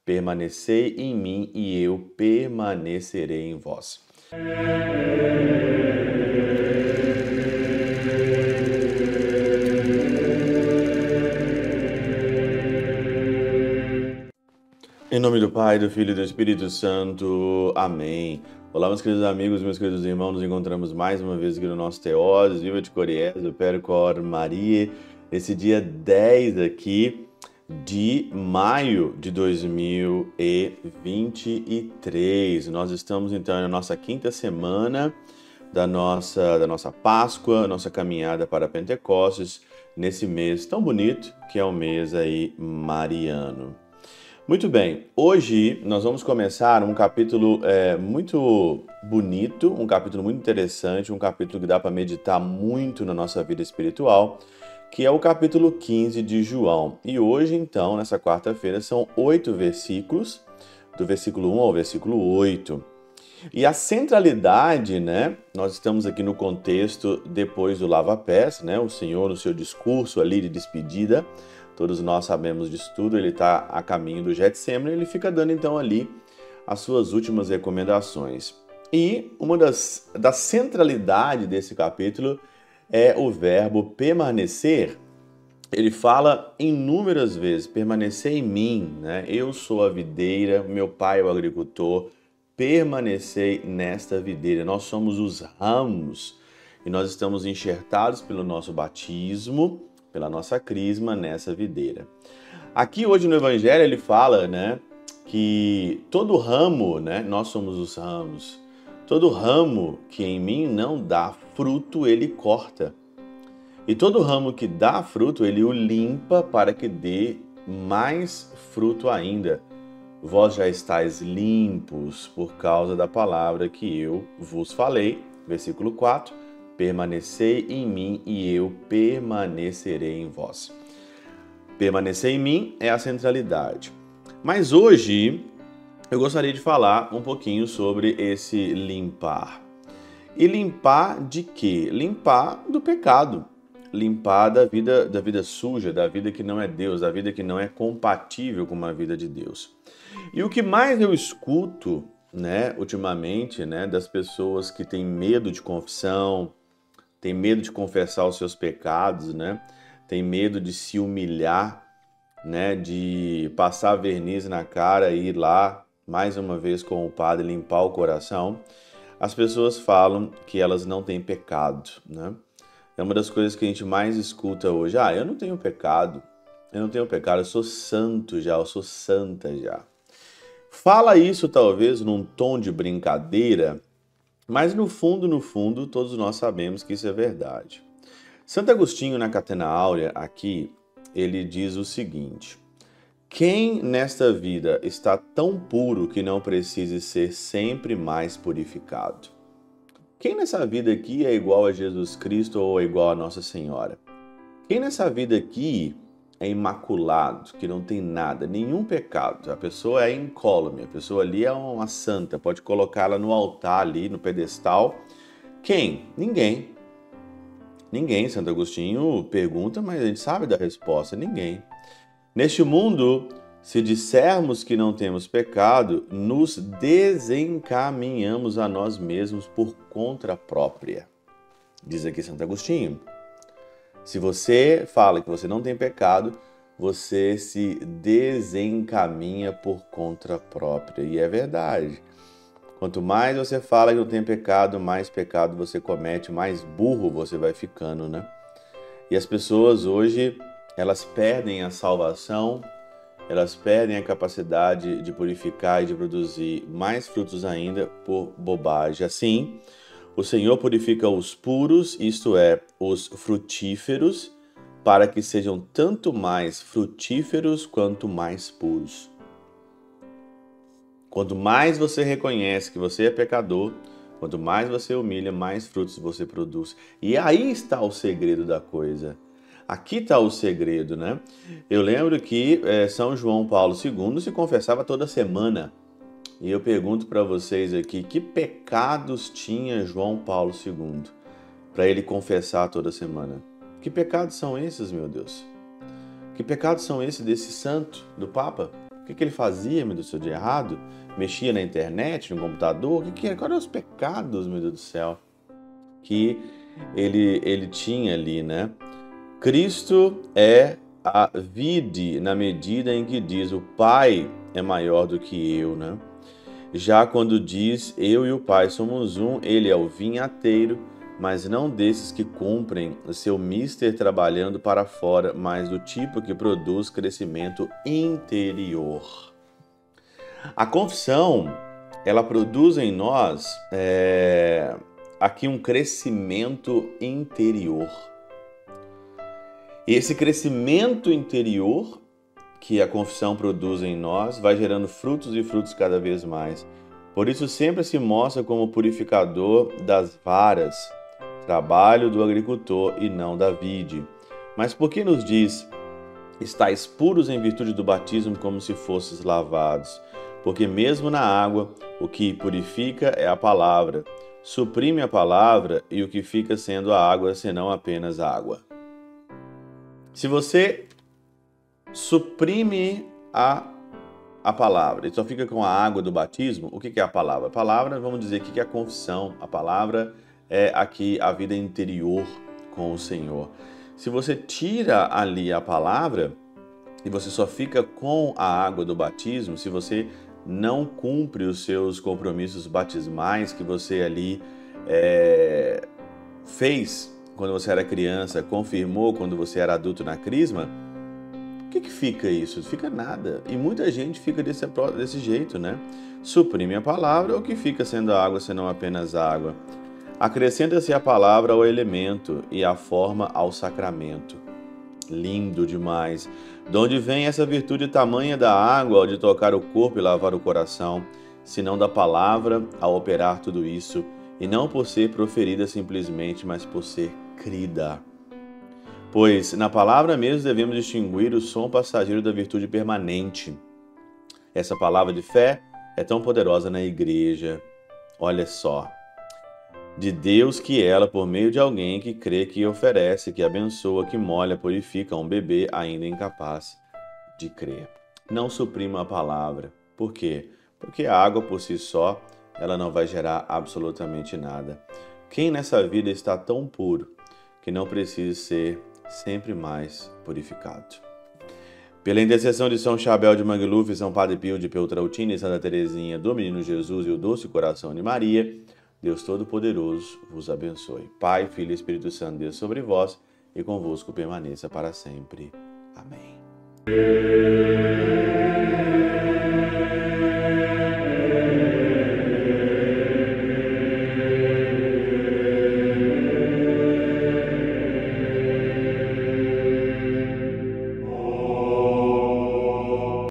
Permanecei em mim e eu permanecerei em vós. Em nome do Pai, do Filho e do Espírito Santo. Amém. Olá, meus queridos amigos, meus queridos irmãos. Nos encontramos mais uma vez aqui no nosso Teoses, Viva de Coriés, do Percor Maria. Esse dia 10 aqui de maio de 2023. Nós estamos então na nossa quinta semana da nossa Páscoa, nossa caminhada para Pentecostes, nesse mês tão bonito que é o mês aí mariano. Muito bem, hoje nós vamos começar um capítulo muito bonito, um capítulo muito interessante, um capítulo que dá para meditar muito na nossa vida espiritual, que é o capítulo 15 de João. E hoje, então, nessa quarta-feira, são 8 versículos, do versículo 1 ao versículo 8. E a centralidade, né? Nós estamos aqui no contexto depois do lava-pés, né? O Senhor, no seu discurso ali de despedida, todos nós sabemos disso tudo, ele está a caminho do Getsemane, ele fica dando então ali as suas últimas recomendações. E uma da centralidade desse capítulo é o verbo permanecer. Ele fala inúmeras vezes, permanecer em mim, né? Eu sou a videira, meu pai é o agricultor, permanecei nesta videira. Nós somos os ramos e nós estamos enxertados pelo nosso batismo, pela nossa crisma nessa videira. Aqui hoje no Evangelho ele fala, né, que todo ramo, né, nós somos os ramos, todo ramo que em mim não dá fruto, ele corta. E todo ramo que dá fruto, ele o limpa para que dê mais fruto ainda. Vós já estáis limpos por causa da palavra que eu vos falei. Versículo 4. Permanecei em mim e eu permanecerei em vós. Permanecer em mim é a centralidade. Mas hoje eu gostaria de falar um pouquinho sobre esse limpar. E limpar de quê? Limpar do pecado. Limpar da vida suja, da vida que não é Deus, da vida que não é compatível com uma vida de Deus. E o que mais eu escuto, né, ultimamente, né, das pessoas que têm medo de confissão, tem medo de confessar os seus pecados, né? Tem medo de se humilhar, né? De passar verniz na cara e ir lá, mais uma vez com o padre, limpar o coração. As pessoas falam que elas não têm pecado, né? É uma das coisas que a gente mais escuta hoje. Ah, eu não tenho pecado, eu sou santo já, eu sou santa já. Fala isso talvez num tom de brincadeira, mas no fundo, todos nós sabemos que isso é verdade. Santo Agostinho, na Catena Áurea, aqui, ele diz o seguinte: quem nesta vida está tão puro que não precise ser sempre mais purificado? Quem nessa vida aqui é igual a Jesus Cristo ou é igual a Nossa Senhora? Quem nessa vida aqui é imaculado, que não tem nada, nenhum pecado? A pessoa é incólume, a pessoa ali é uma santa, pode colocá-la no altar ali, no pedestal. Quem? Ninguém. Ninguém. Santo Agostinho pergunta, mas a gente sabe da resposta: ninguém. Neste mundo, se dissermos que não temos pecado, nos desencaminhamos a nós mesmos por conta própria. Diz aqui Santo Agostinho. Se você fala que você não tem pecado, você se desencaminha por conta própria. E é verdade. Quanto mais você fala que não tem pecado, mais pecado você comete, mais burro você vai ficando, né? E as pessoas hoje, elas perdem a salvação, elas perdem a capacidade de purificar e de produzir mais frutos ainda por bobagem. Assim, o Senhor purifica os puros, isto é, os frutíferos, para que sejam tanto mais frutíferos quanto mais puros. Quanto mais você reconhece que você é pecador, quanto mais você humilha, mais frutos você produz. E aí está o segredo da coisa. Aqui está o segredo, né? Eu lembro que São João Paulo II se confessava toda semana. E eu pergunto para vocês aqui, que pecados tinha João Paulo II para ele confessar toda semana? Que pecados são esses, meu Deus? Que pecados são esses desse santo, do Papa? O que ele fazia, meu Deus do céu, de errado? Mexia na internet, no computador? Quais eram os pecados, meu Deus do céu, que ele tinha ali, né? Cristo é a vide na medida em que diz o Pai é maior do que eu, né? Já quando diz eu e o Pai somos um, ele é o vinhateiro, mas não desses que cumprem o seu mister trabalhando para fora, mas do tipo que produz crescimento interior. A confissão, ela produz em nós aqui um crescimento interior. E esse crescimento interior que a confissão produz em nós vai gerando frutos e frutos cada vez mais. Por isso sempre se mostra como purificador das varas, trabalho do agricultor e não da vide. Mas por que nos diz, estáis puros em virtude do batismo como se fosses lavados? Porque mesmo na água, o que purifica é a palavra. Suprime a palavra e o que fica sendo a água, senão apenas água. Se você suprime a palavra e só fica com a água do batismo, o que é a palavra? A palavra, vamos dizer aqui que é a confissão. A palavra é aqui a vida interior com o Senhor. Se você tira ali a palavra e você só fica com a água do batismo, se você não cumpre os seus compromissos batismais que você ali fez quando você era criança, confirmou quando você era adulto na crisma, o que fica isso? Fica nada. E muita gente fica desse jeito, né? Suprime a palavra, o que fica sendo água, senão apenas água. Acrescenta-se a palavra ao elemento e a forma ao sacramento. Lindo demais. De onde vem essa virtude tamanha da água ao de tocar o corpo e lavar o coração, senão da palavra ao operar tudo isso, e não por ser proferida simplesmente, mas por ser crida. Pois na palavra mesmo devemos distinguir o som passageiro da virtude permanente. Essa palavra de fé é tão poderosa na igreja. Olha só. De Deus que ela, por meio de alguém que crê, que oferece, que abençoa, que molha, purifica um bebê ainda incapaz de crer. Não suprima a palavra. Por quê? Porque a água por si só, ela não vai gerar absolutamente nada. Quem nessa vida está tão puro que não precisa ser sempre mais purificado? Pela intercessão de São Chabel de Mangluf, São Padre Pio de Peltrautina e Santa Teresinha do Menino Jesus e o Doce Coração de Maria, Deus Todo-Poderoso vos abençoe. Pai, Filho e Espírito Santo, Deus sobre vós e convosco permaneça para sempre. Amém.